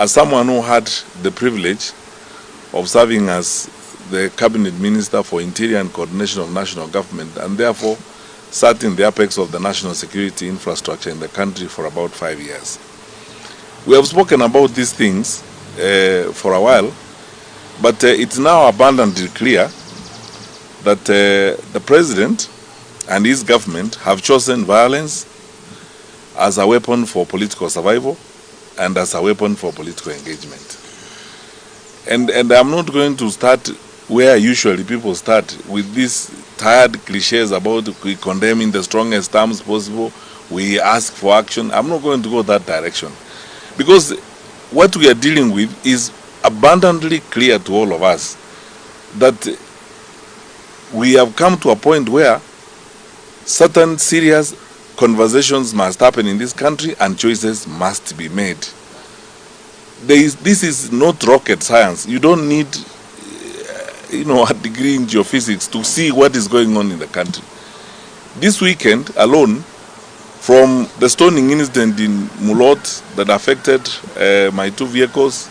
as someone who had the privilege of serving as the Cabinet Minister for Interior and Coordination of National Government, and therefore sat in the apex of the national security infrastructure in the country for about 5 years. We have spoken about these things for a while, but it's now abundantly clear that the President and his government have chosen violence as a weapon for political survival and as a weapon for political engagement. And I'm not going to start where usually people start with these tired cliches about we condemn in the strongest terms possible, we ask for action. I'm not going to go that direction, because what we are dealing with is abundantly clear to all of us that we have come to a point where certain serious conversations must happen in this country and choices must be made. This is not rocket science. You don't need a degree in geophysics to see what is going on in the country. This weekend alone, from the stoning incident in Mulot that affected my 2 vehicles,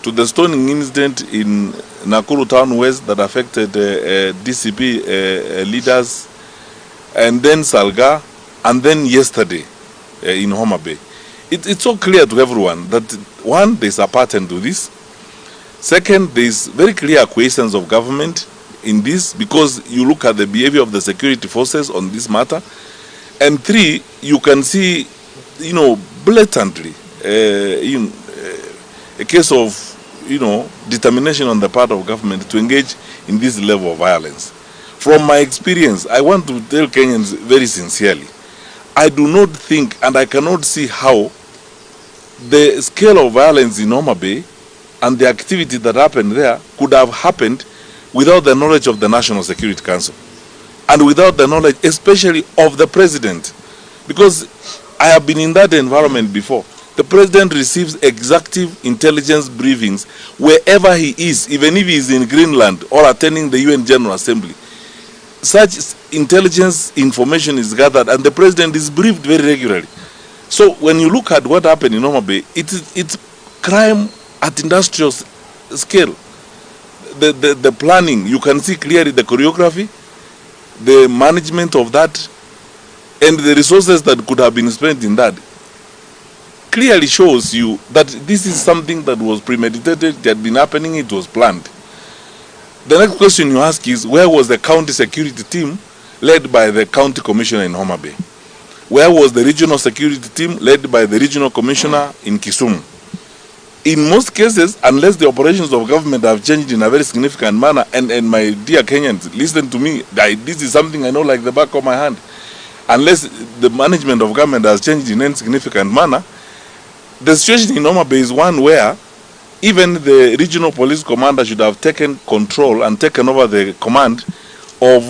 to the stoning incident in Nakuru Town West that affected DCP leaders, and then Salga, and then yesterday in Homa Bay. It's so clear to everyone that, one, there's a pattern to this. Second, there's very clear acquiescence of government in this, because you look at the behavior of the security forces on this matter. And three, you can see, blatantly, a case of, determination on the part of government to engage in this level of violence. From my experience, I want to tell Kenyans very sincerely, I do not think and I cannot see how the scale of violence in Homa Bay and the activity that happened there could have happened without the knowledge of the National Security Council and without the knowledge especially of the President, because I have been in that environment before. The President receives executive intelligence briefings wherever he is, even if he is in Greenland or attending the UN General Assembly. Such intelligence information is gathered and the President is briefed very regularly. So when you look at what happened in Homa Bay, it's crime at industrial scale. The planning, you can see clearly the choreography, the management of that, and the resources that could have been spent in that clearly shows you that this is something that was premeditated, it had been happening, it was planned. The next question you ask is, where was the county security team led by the county commissioner in Homa Bay? Where was the regional security team led by the regional commissioner in Kisumu? In most cases, unless the operations of government have changed in a very significant manner, and my dear Kenyans, listen to me, this is something I know like the back of my hand. Unless the management of government has changed in any significant manner, the situation in Homa Bay is one where even the regional police commander should have taken control and taken over the command of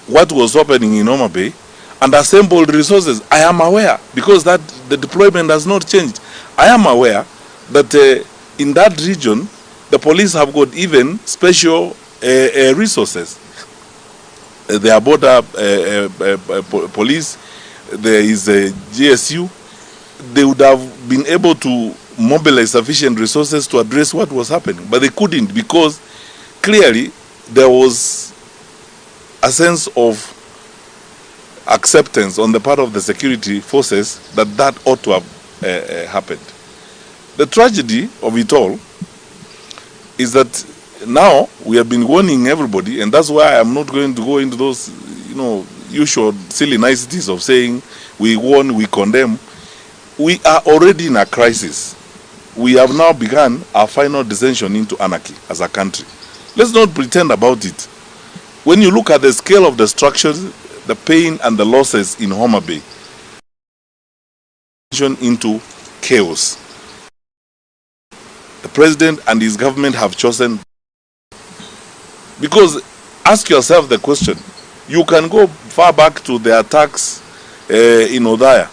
what was happening in Homa Bay and assembled resources. I am aware, because the deployment has not changed. I am aware that in that region, the police have got even special resources. There are border police, there is a GSU. They would have been able to mobilize sufficient resources to address what was happening, but they couldn't, because clearly there was a sense of acceptance on the part of the security forces that ought to have happened. The tragedy of it all is that now we have been warning everybody, and that's why I'm not going to go into those usual silly niceties of saying we warn, we condemn. We are already in a crisis. We have now begun our final descension into anarchy as a country. Let's not pretend about it. When you look at the scale of destruction, the pain and the losses in Homa Bay, into chaos. The President and his government have chosen. Because ask yourself the question, you can go far back to the attacks in Odaya,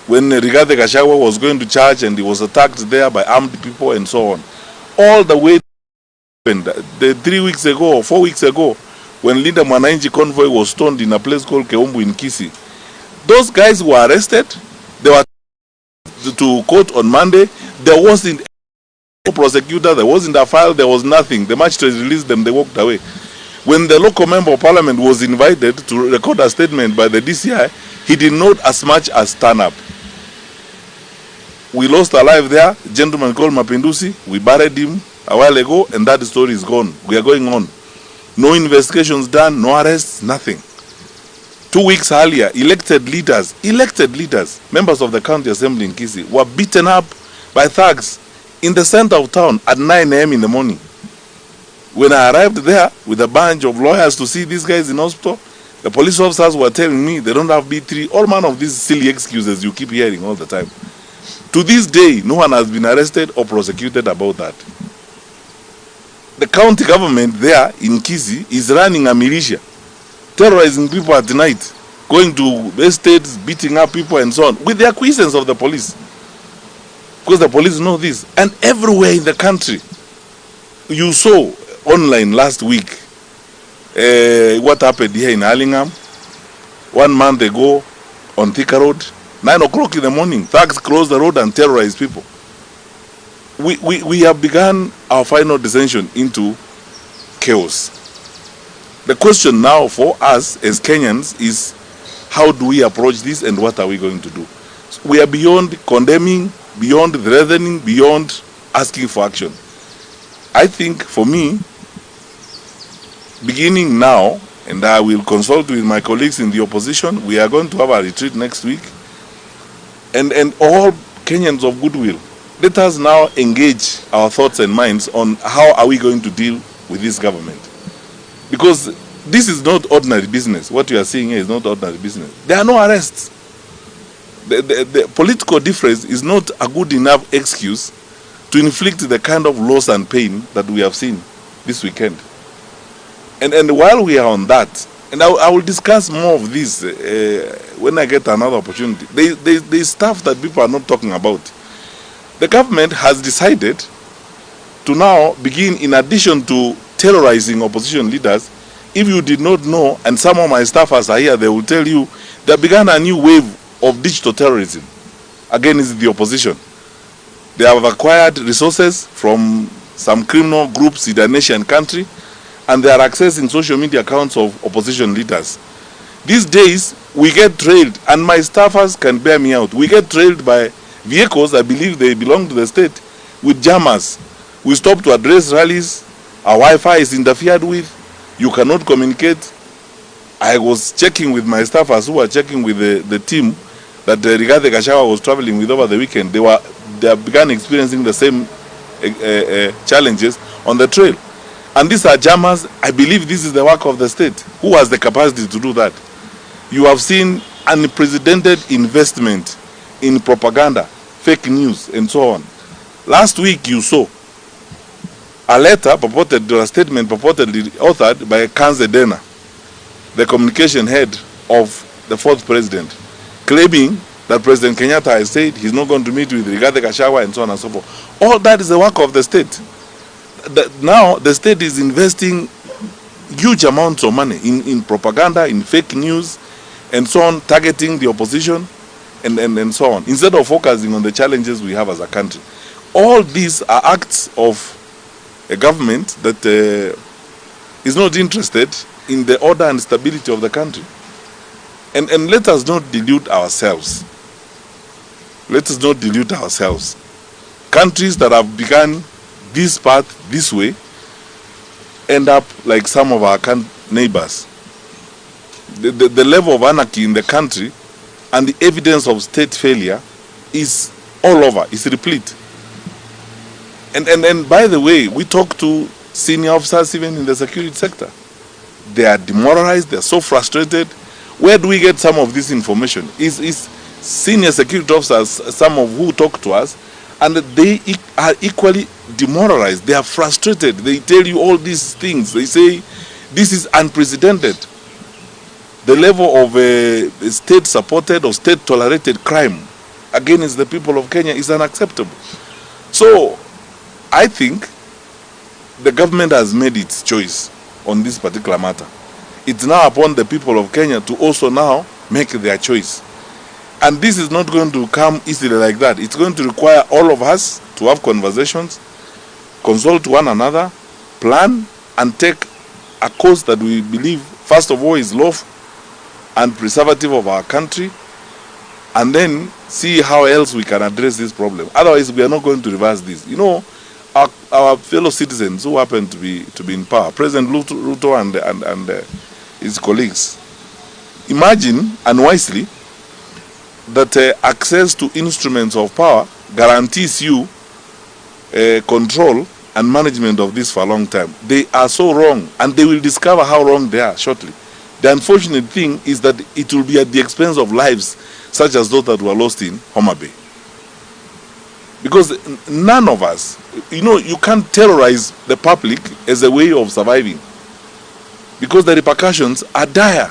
when Rigathi Gachagua was going to church and he was attacked there by armed people and so on. All the way to 3 weeks ago or 4 weeks ago, when Linda Mwananchi convoy was stoned in a place called Keumbu in Kisii. Those guys were arrested. They were to court on Monday. There wasn't no prosecutor, there wasn't a file, there was nothing. The magistrate released them, they walked away. When the local member of parliament was invited to record a statement by the DCI, he did not as much as turn up. We lost a life there, a gentleman called Mapinduzi. We buried him a while ago, and that story is gone. We are going on. No investigations done, no arrests, nothing. 2 weeks earlier, elected leaders, members of the county assembly in Kisii, were beaten up by thugs in the center of town at 9 a.m. in the morning. When I arrived there with a bunch of lawyers to see these guys in hospital, the police officers were telling me they don't have B3, all manner of these silly excuses you keep hearing all the time. To this day, no one has been arrested or prosecuted about that. The county government there in Kisii is running a militia, terrorizing people at night, going to estates, beating up people and so on, with the acquiescence of the police. Because the police know this. And everywhere in the country, you saw online last week what happened here in Allingham 1 month ago on Thika Road. 9 o'clock in the morning, thugs closed the road and terrorized people. We have begun our final descension into chaos. The question now for us as Kenyans is, how do we approach this and what are we going to do? So we are beyond condemning, beyond threatening, beyond asking for action. I think for me, beginning now, and I will consult with my colleagues in the opposition, we are going to have a retreat next week, and all Kenyans of goodwill, let us now engage our thoughts and minds on how are we going to deal with this government. Because this is not ordinary business. What you are seeing here is not ordinary business. There are no arrests. The political difference is not a good enough excuse to inflict the kind of loss and pain that we have seen this weekend. And while we are on that, and I will discuss more of this when I get another opportunity, there's stuff that people are not talking about. The government has decided to now begin, in addition to terrorizing opposition leaders, if you did not know, and some of my staffers are here, they will tell you, they began a new wave of digital terrorism against the opposition. They have acquired resources from some criminal groups in the nation country, and they are accessing social media accounts of opposition leaders. These days, we get trailed, and my staffers can bear me out. We get trailed by vehicles, I believe they belong to the state, with jammers. We stop to address rallies, our Wi-Fi is interfered with, you cannot communicate. I was checking with my staffers who were checking with the team that Rigathi Gachagua was traveling with over the weekend. They began experiencing the same challenges on the trail. And these are jammers. I believe this is the work of the state. Who has the capacity to do that? You have seen unprecedented investment in propaganda, fake news, and so on. Last week you saw a letter purported, a statement purportedly authored by Kanze Dena, the communication head of the fourth president, claiming that President Kenyatta has said he's not going to meet with Rigathi Gachagua and so on and so forth. All that is the work of the state. Now the state is investing huge amounts of money in propaganda, in fake news, and so on, targeting the opposition and so on, instead of focusing on the challenges we have as a country. All these are acts of a government that is not interested in the order and stability of the country. And let us not delude ourselves. Let us not delude ourselves. Countries that have begun this path this way end up like some of our neighbors. The level of anarchy in the country and the evidence of state failure is all over, is replete. And by the way, we talk to senior officers even in the security sector. They are demoralized, they are so frustrated. Where do we get some of this information? Is senior security officers, some of who talk to us, and they are equally demoralized. They are frustrated. They tell you all these things. They say this is unprecedented. The level of state-supported or state-tolerated crime against the people of Kenya is unacceptable. So, I think the government has made its choice on this particular matter. It's now upon the people of Kenya to also now make their choice. And this is not going to come easily like that. It's going to require all of us to have conversations, consult one another, plan, and take a course that we believe, first of all, is lawful and preservative of our country, and then see how else we can address this problem. Otherwise, we are not going to reverse this. You know, our fellow citizens who happen to be in power, President Ruto and his colleagues, imagine unwisely that access to instruments of power guarantees you control and management of this for a long time. They are so wrong, and they will discover how wrong they are shortly. The unfortunate thing is that it will be at the expense of lives such as those that were lost in Homa Bay. Because none of us, you know, you can't terrorize the public as a way of surviving, because the repercussions are dire.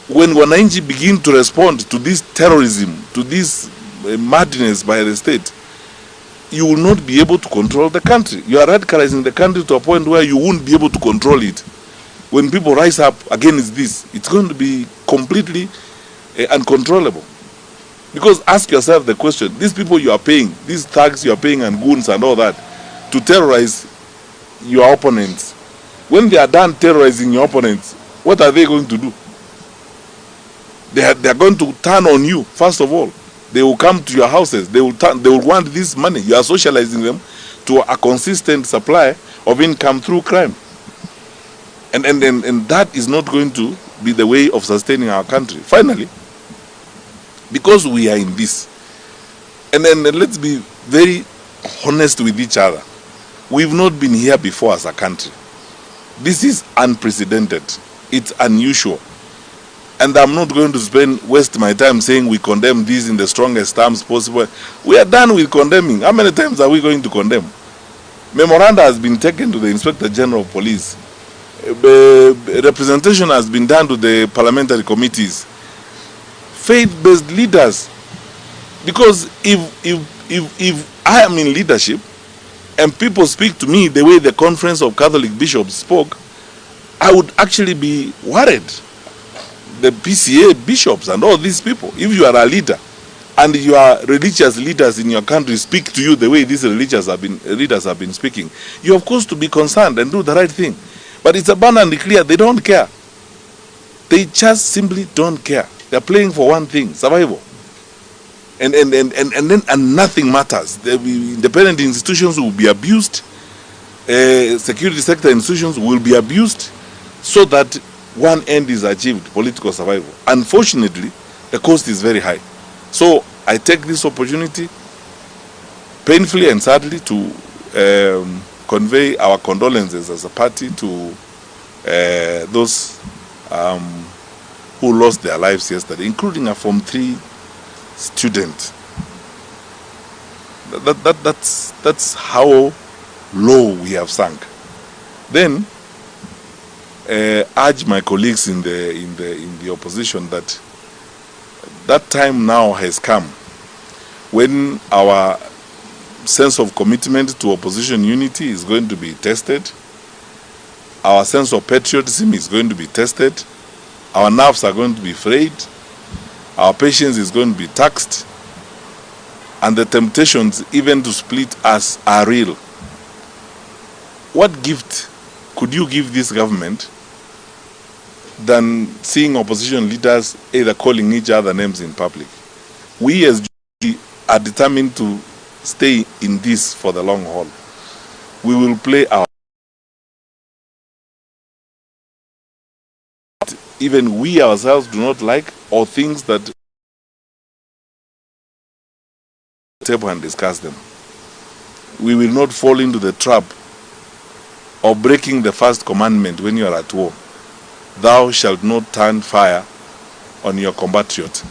When Wananchi begin to respond to this terrorism, to this madness by the state, you will not be able to control the country. You are radicalizing the country to a point where you won't be able to control it. When people rise up against this, it's going to be completely uncontrollable. Because ask yourself the question, these people you are paying, these thugs you are paying and goons and all that, to terrorize your opponents, when they are done terrorizing your opponents, what are they going to do? They are going to turn on you, first of all. They will come to your houses. They will want this money. You are socializing them to a consistent supply of income through crime. And that is not going to be the way of sustaining our country. Finally, because we are in this, and then let's be very honest with each other. We've not been here before as a country. This is unprecedented. It's unusual. And I'm not going to waste my time saying we condemn this in the strongest terms possible. We are done with condemning. How many times are we going to condemn? Memoranda has been taken to the Inspector General of Police. Representation has been done to the parliamentary committees. Faith-based leaders. Because if I am in leadership and people speak to me the way the Conference of Catholic Bishops spoke, I would actually be worried. The PCA bishops and all these people, if you are a leader and your religious leaders in your country speak to you the way these leaders have been speaking, you of course to be concerned and do the right thing. But it's abundantly clear they don't care. They just simply don't care. They're playing for one thing, survival. And nothing matters. The independent institutions will be abused. Security sector institutions will be abused, so that one end is achieved, political survival. Unfortunately, the cost is very high. So I take this opportunity, painfully and sadly, to convey our condolences as a party to those who lost their lives yesterday, including a Form 3 student. That's how low we have sunk. Then urge my colleagues in the opposition that time now has come when our sense of commitment to opposition unity is going to be tested. Our sense of patriotism is going to be tested. Our nerves are going to be frayed. Our patience is going to be taxed. And the temptations even to split us are real. What gift could you give this government than seeing opposition leaders either calling each other names in public? We as GP are determined to stay in this for the long haul. We will play our even we ourselves do not like, or things that table and discuss them. We will not fall into the trap of breaking the first commandment when you are at war. Thou shalt not turn fire on your compatriot.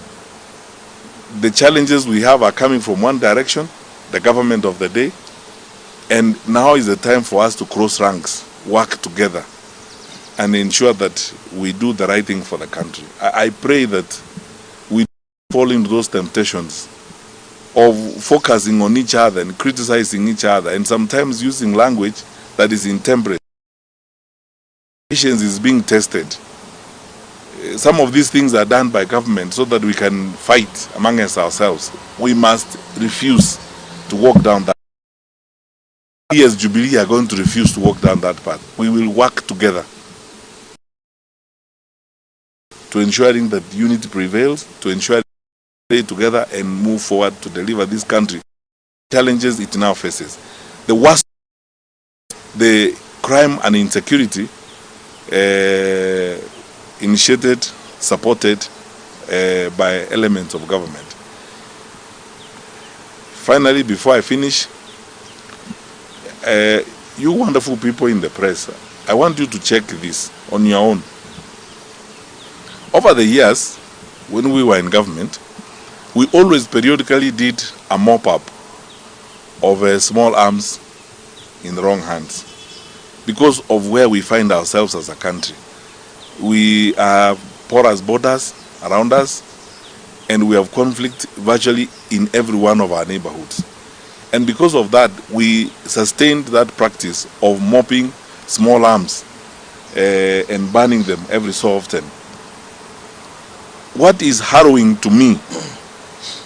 The challenges we have are coming from one direction, the government of the day, and now is the time for us to cross ranks, work together, and ensure that we do the right thing for the country. I pray that we don't fall into those temptations of focusing on each other and criticizing each other, and sometimes using language that is intemperate. Patience is being tested. Some of these things are done by government so that we can fight among ourselves. We must refuse to walk down that we as Jubilee are going to refuse to walk down that path. We will work together to ensuring that unity prevails, to ensure stay together and move forward to deliver this country challenges it now faces. The worst, the crime and insecurity initiated, supported by elements of government. Finally, before I finish, you wonderful people in the press, I want you to check this on your own. Over the years, when we were in government, we always periodically did a mop-up of small arms in the wrong hands because of where we find ourselves as a country. We have porous borders around us, and we have conflict virtually in every one of our neighborhoods. And because of that, we sustained that practice of mopping small arms and burning them every so often. What is harrowing to me,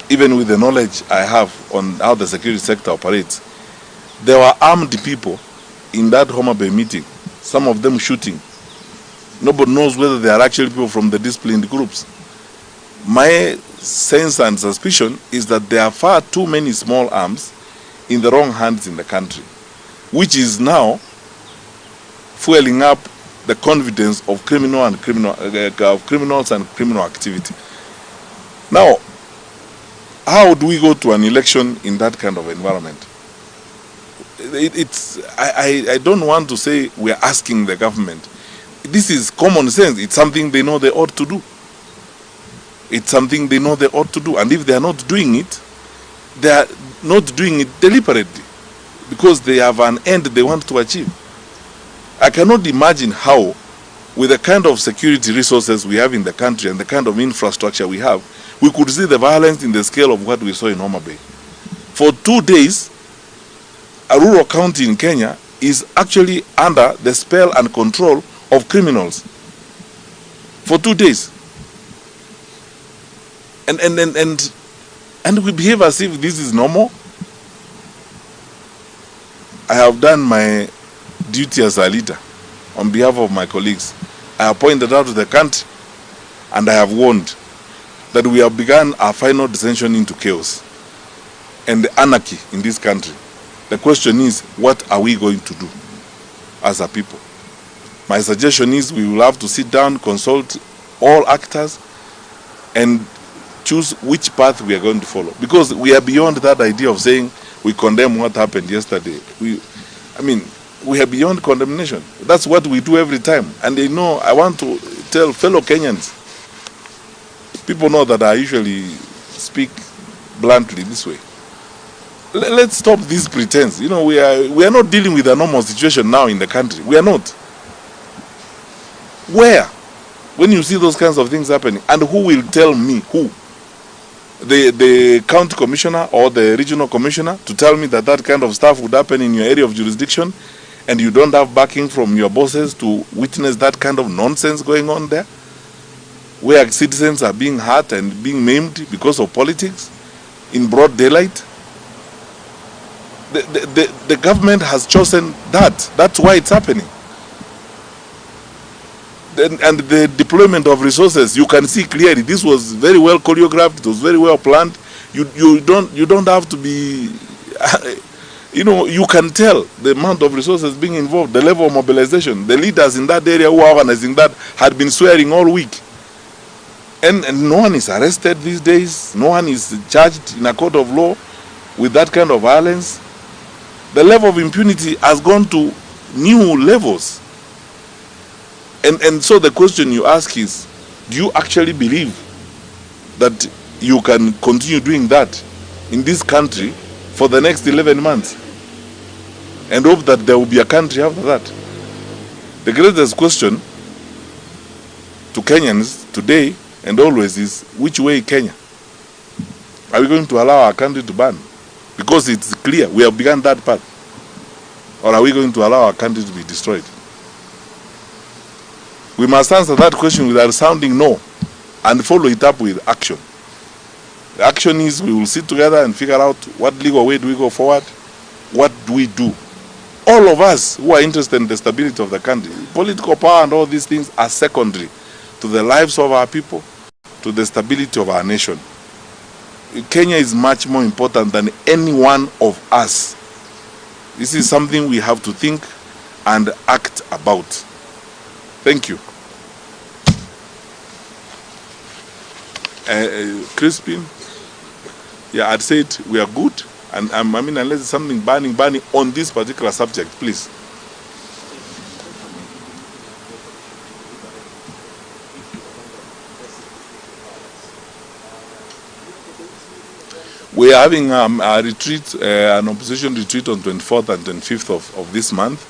even with the knowledge I have on how the security sector operates, there were armed people in that Homa Bay meeting, some of them shooting. Nobody knows whether they are actually people from the disciplined groups. My sense and suspicion is that there are far too many small arms in the wrong hands in the country, which is now fueling up the confidence of criminals and criminal activity. Now, how do we go to an election in that kind of environment? I don't want to say we are asking the government. This is common sense. It's something they know they ought to do. It's something they know they ought to do. And if they are not doing it, they are not doing it deliberately because they have an end they want to achieve. I cannot imagine how, with the kind of security resources we have in the country and the kind of infrastructure we have, we could see the violence in the scale of what we saw in Homa Bay. For 2 days, a rural county in Kenya is actually under the spell and control of criminals. For 2 days. And we behave as if this is normal. I have done my duty as a leader on behalf of my colleagues. I have pointed out to the country and I have warned that we have begun our final descension into chaos and anarchy in this country. The question is, what are we going to do as a people? My suggestion is we will have to sit down, consult all actors and choose which path we are going to follow. Because we are beyond that idea of saying we condemn what happened yesterday. We are beyond condemnation. That's what we do every time. And they know, I want to tell fellow Kenyans, people know that I usually speak bluntly this way. Let's stop this pretense. You know, we are not dealing with a normal situation now in the country. We are not. Where? When you see those kinds of things happening, and who will tell me? Who? The county commissioner or the regional commissioner to tell me that that kind of stuff would happen in your area of jurisdiction and you don't have backing from your bosses to witness that kind of nonsense going on there, where citizens are being hurt and being maimed because of politics in broad daylight? The government has chosen that. That's why it's happening. And the deployment of resources, you can see clearly this was very well choreographed, it was very well planned. You don't have to be you can tell the amount of resources being involved, the level of mobilization. The leaders in that area who are organizing that had been swearing all week. And no one is arrested these days, no one is charged in a court of law with that kind of violence. The level of impunity has gone to new levels. And so the question you ask is, do you actually believe that you can continue doing that in this country for the next 11 months and hope that there will be a country after that? The greatest question to Kenyans today and always is, which way Kenya? Are we going to allow our country to burn? Because it's clear we have begun that path. Or are we going to allow our country to be destroyed? We must answer that question with a sounding no and follow it up with action. The action is we will sit together and figure out what legal way do we go forward, what do we do all of us who are interested in the stability of the country, political power and all these things are secondary to the lives of our people, to the stability of our nation. Kenya is much more important than any one of us. This is something we have to think and act about. Thank you. Crispin, yeah, I'd say we are good. And I mean, unless there's something burning on this particular subject, please. We are having a retreat, an opposition retreat on 24th and 25th of this month.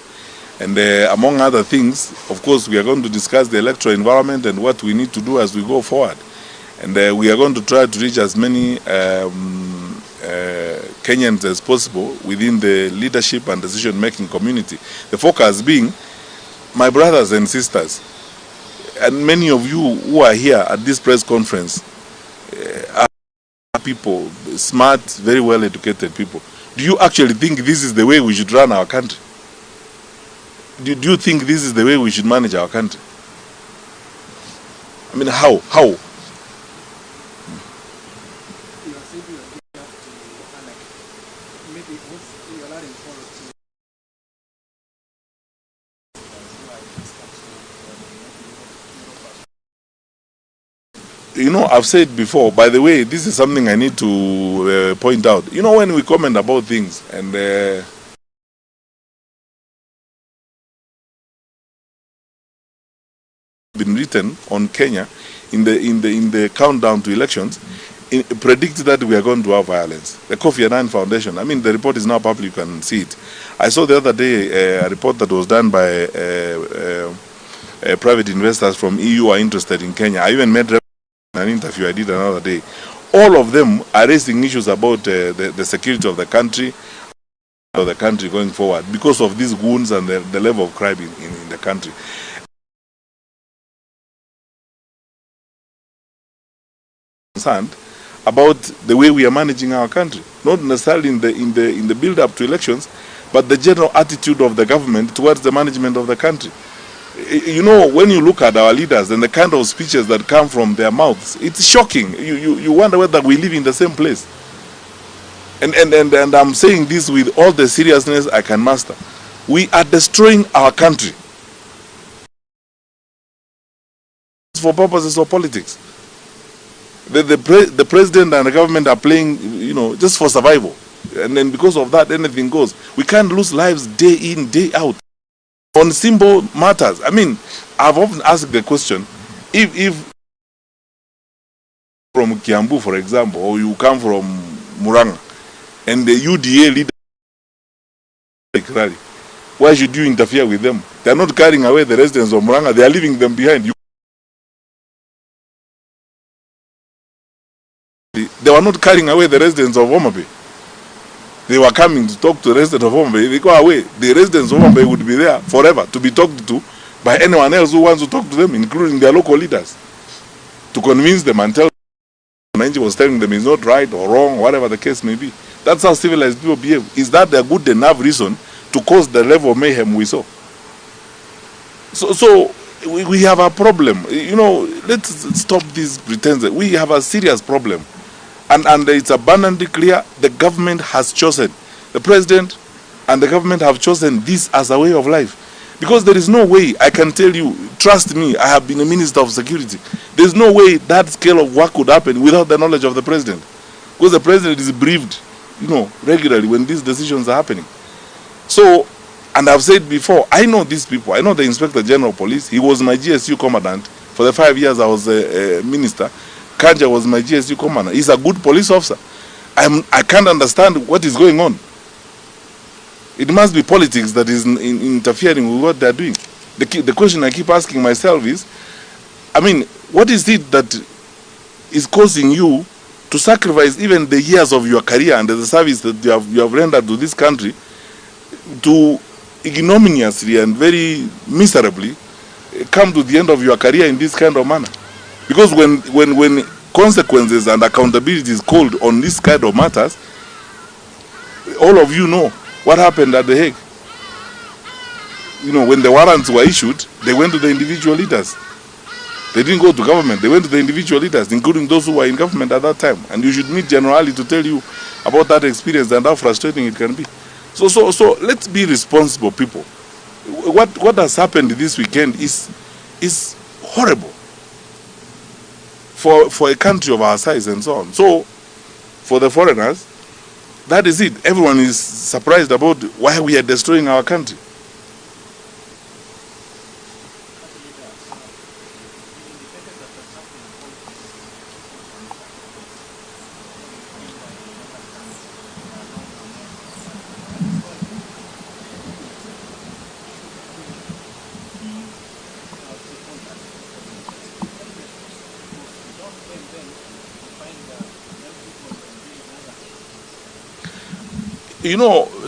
And among other things, of course, we are going to discuss the electoral environment and what we need to do as we go forward. And we are going to try to reach as many Kenyans as possible within the leadership and decision-making community. The focus being, my brothers and sisters, and many of you who are here at this press conference, are people, smart, very well-educated people. Do you actually think this is the way we should run our country? Do you think this is the way we should manage our country? I mean, how? You know, I've said before, by the way, this is something I need to point out. You know, when we comment about things and been written on Kenya in the countdown to elections, predict that we are going to have violence. The Kofi Annan Foundation, I mean, the report is now public, you can see it. I saw the other day a report that was done by private investors from EU are interested in Kenya. I even made an interview I did another day. All of them are raising issues about the security of the country going forward because of these wounds and the level of crime in the country. Concerned about the way we are managing our country, not necessarily in the build-up to elections, but the general attitude of the government towards the management of the country. You know, when you look at our leaders and the kind of speeches that come from their mouths, it's shocking. You wonder whether we live in the same place. And I'm saying this with all the seriousness I can master. We are destroying our country for purposes of politics. The president and the government are playing, you know, just for survival. And then because of that, anything goes. We can't lose lives day in, day out on simple matters. I mean, I've often asked the question, if from Kiambu, for example, or you come from Muranga, and the UDA leader, why should you interfere with them? They are not carrying away the residents of Muranga, they are leaving them behind. They were not carrying away the residents of Homa Bay. They were coming to talk to the residents of Homa Bay. They go away. The residents of Homa Bay would be there forever to be talked to by anyone else who wants to talk to them, including their local leaders, to convince them and tell them Nanji was telling them is not right or wrong, whatever the case may be. That's how civilized people behave. Is that a good enough reason to cause the level of mayhem we saw? So we have a problem. You know, let's stop this pretense. We have a serious problem. And it's abundantly clear the government has chosen, the president and the government have chosen this as a way of life. Because there is no way, I can tell you, trust me, I have been a minister of security. There's no way that scale of work could happen without the knowledge of the president. Because the president is briefed, you know, regularly when these decisions are happening. So, and I've said before, I know these people. I know the Inspector General of Police. He was my GSU commandant for the 5 years I was a minister. Kanja was my GSU commander. He's a good police officer. I can't understand what is going on. It must be politics that is interfering with what they're doing. The question I keep asking myself is, I mean, what is it that is causing you to sacrifice even the years of your career and the service that you have rendered to this country to ignominiously and very miserably come to the end of your career in this kind of manner? Because when consequences and accountability is called on this kind of matters, all of you know what happened at The Hague. when the warrants were issued, they went to the individual leaders. They didn't go to government. They went to the individual leaders, including those who were in government at that time. And you should meet General Ali to tell you about that experience and how frustrating it can be. So let's be responsible people. What has happened this weekend is horrible for a country of our size and so on. So for the foreigners, that is it. Everyone is surprised about why we are destroying our country.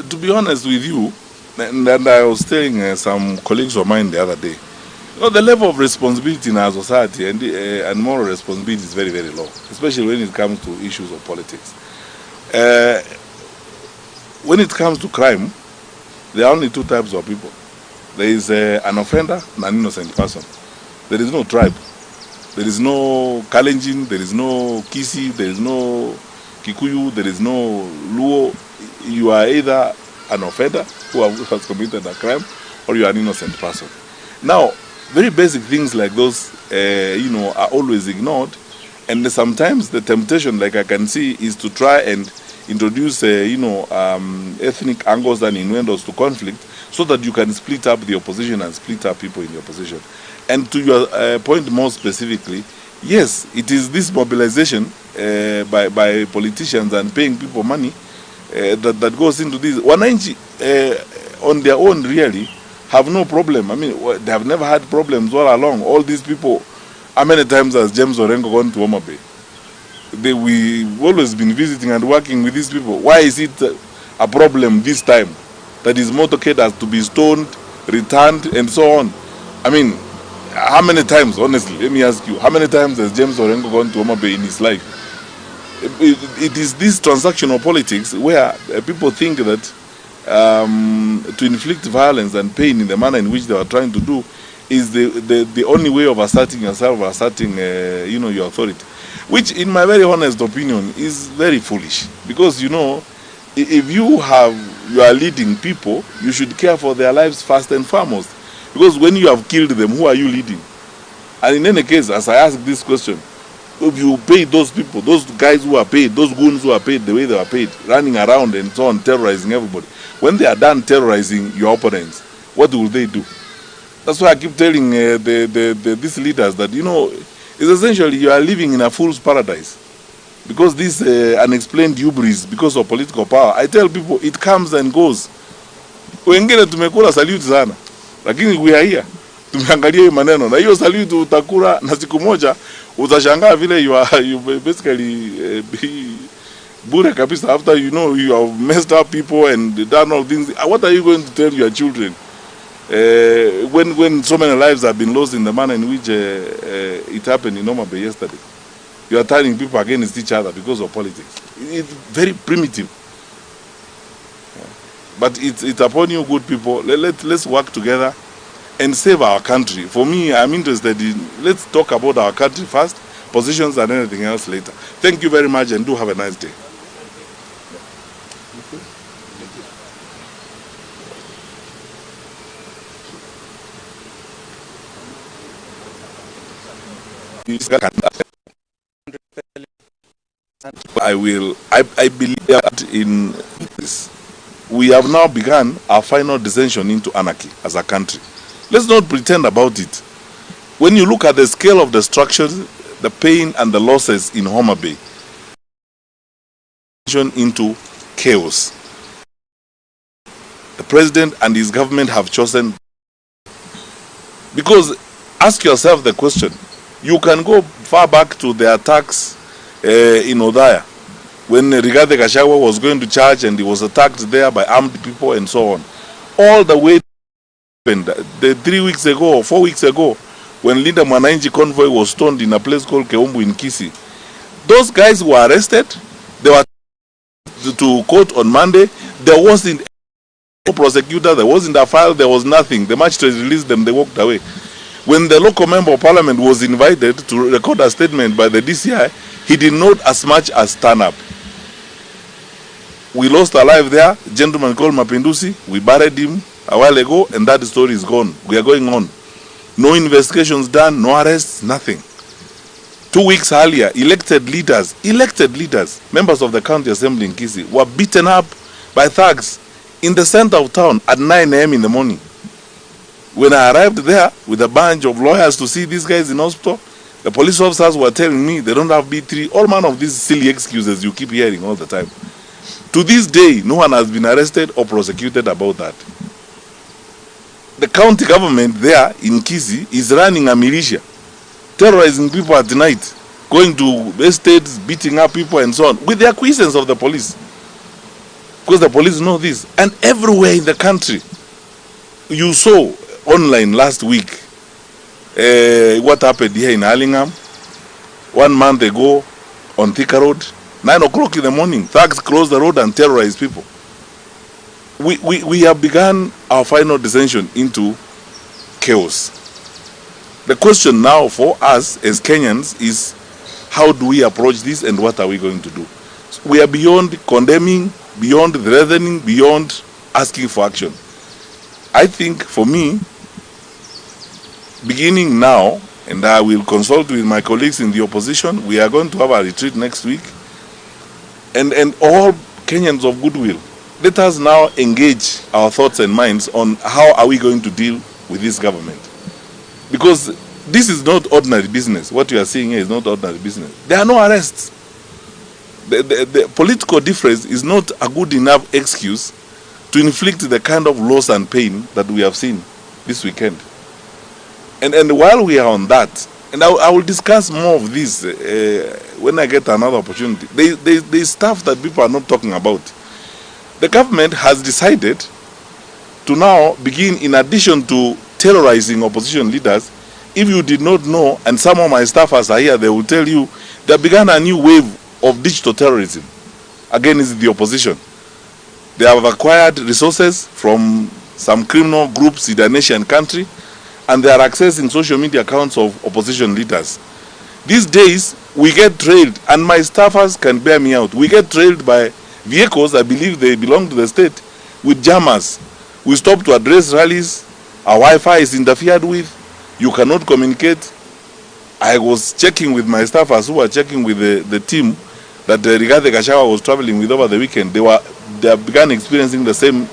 To be honest with you, and I was telling some colleagues of mine the other day, the level of responsibility in our society and moral responsibility is very, very low, especially when it comes to issues of politics. When it comes to crime, there are only two types of people. There is an offender and an innocent person. There is no tribe. There is no Kalenjin, there is no Kisi, there is no Kikuyu, there is no Luo. You are either an offender who has committed a crime, or you are an innocent person. Now, very basic things like those, are always ignored, and sometimes the temptation, like I can see, is to try and introduce, ethnic angles and innuendos to conflict, so that you can split up the opposition and split up people in the opposition. And to your point more specifically, yes, it is this mobilization by politicians and paying people money that goes into this. Wananchi on their own really have no problem. I mean, they have never had problems all along. All these people, how many times has James Orengo gone to Homa Bay? We've always been visiting and working with these people. Why is it a problem this time that his motorcade has to be stoned, returned, and so on? I mean, how many times, honestly, let me ask you, how many times has James Orengo gone to Homa Bay in his life? It is this transactional politics where people think that to inflict violence and pain in the manner in which they are trying to do is the only way of asserting yourself, asserting your authority, which in my very honest opinion is very foolish. Because if you are leading people, you should care for their lives first and foremost. Because when you have killed them, who are you leading? And in any case, as I ask this question, if you pay those people, those guys who are paid, those goons who are paid the way they are paid, running around and so on, terrorizing everybody, when they are done terrorizing your opponents, what will they do? That's why I keep telling these leaders that, it's essentially you are living in a fool's paradise. Because this unexplained hubris, because of political power, I tell people, it comes and goes. Wengine tumekula salute sana, lakini we are here. Tumeangalia hii maneno, na hiyo salute utakula, na siku moja utashangaa vile you basically bure kabisa after you have messed up people and done all things. What are you going to tell your children when so many lives have been lost in the manner in which it happened in Homa Bay yesterday? You are turning people against each other because of politics. It's very primitive. But it's upon you, good people. Let's work together and save our country. For me, I'm interested in, let's talk about our country first, positions and anything else later. Thank you very much and do have a nice day. I believe that in this, we have now begun our final descension into anarchy as a country. Let's not pretend about it. When you look at the scale of destruction, the pain and the losses in Homa Bay, into chaos. The president and his government have chosen, because ask yourself the question, you can go far back to the attacks in Odaya, when Rigathi Gachagua was going to church and he was attacked there by armed people and so on. All the way the 3 weeks ago or 4 weeks ago, when Linda Mwananchi convoy was stoned in a place called Keumbu in Kisii. Those guys were arrested. They were to court on Monday. There wasn't No prosecutor, there wasn't a file, there was nothing. The magistrate released them, they walked away. When the local member of parliament was invited to record a statement by the DCI, he did not as much as turn up. We lost a life there, a gentleman called Mapinduzi. We buried him a while ago, and that story is gone. We are going on. No investigations done, no arrests, nothing. 2 weeks earlier, elected leaders, members of the county assembly in Kisii, were beaten up by thugs in the center of town at 9 a.m. in the morning. When I arrived there with a bunch of lawyers to see these guys in hospital, the police officers were telling me they don't have B3, all manner of these silly excuses you keep hearing all the time. To this day, no one has been arrested or prosecuted about that. The county government there in Kisii is running a militia, terrorizing people at night, going to estates, beating up people and so on, with the acquiescence of the police. Because the police know this. And everywhere in the country, you saw online last week what happened here in Allingham 1 month ago on Thika Road. 9 o'clock in the morning, thugs closed the road and terrorized people. We have begun our final descension into chaos. The question now for us as Kenyans is, how do we approach this and what are we going to do? So we are beyond condemning, beyond threatening, beyond asking for action. I think for me, beginning now, and I will consult with my colleagues in the opposition, we are going to have a retreat next week, and all Kenyans of goodwill, let us now engage our thoughts and minds on how are we going to deal with this government. Because this is not ordinary business. What you are seeing here is not ordinary business. There are no arrests. The political difference is not a good enough excuse to inflict the kind of loss and pain that we have seen this weekend. And while we are on that, and I will discuss more of this when I get another opportunity, there's stuff that people are not talking about. The government has decided to now begin, in addition to terrorizing opposition leaders, if you did not know, and some of my staffers are here, they will tell you, they began a new wave of digital terrorism against the opposition. They have acquired resources from some criminal groups in the nation country, and they are accessing social media accounts of opposition leaders. These days, we get trailed, and my staffers can bear me out. We get trailed by vehicles, I believe they belong to the state, with jammers. We stop to address rallies, our Wi-Fi is interfered with, you cannot communicate. I was checking with my staffers who were checking with the team that Rigathi Gachagua was traveling with over the weekend. They began experiencing the same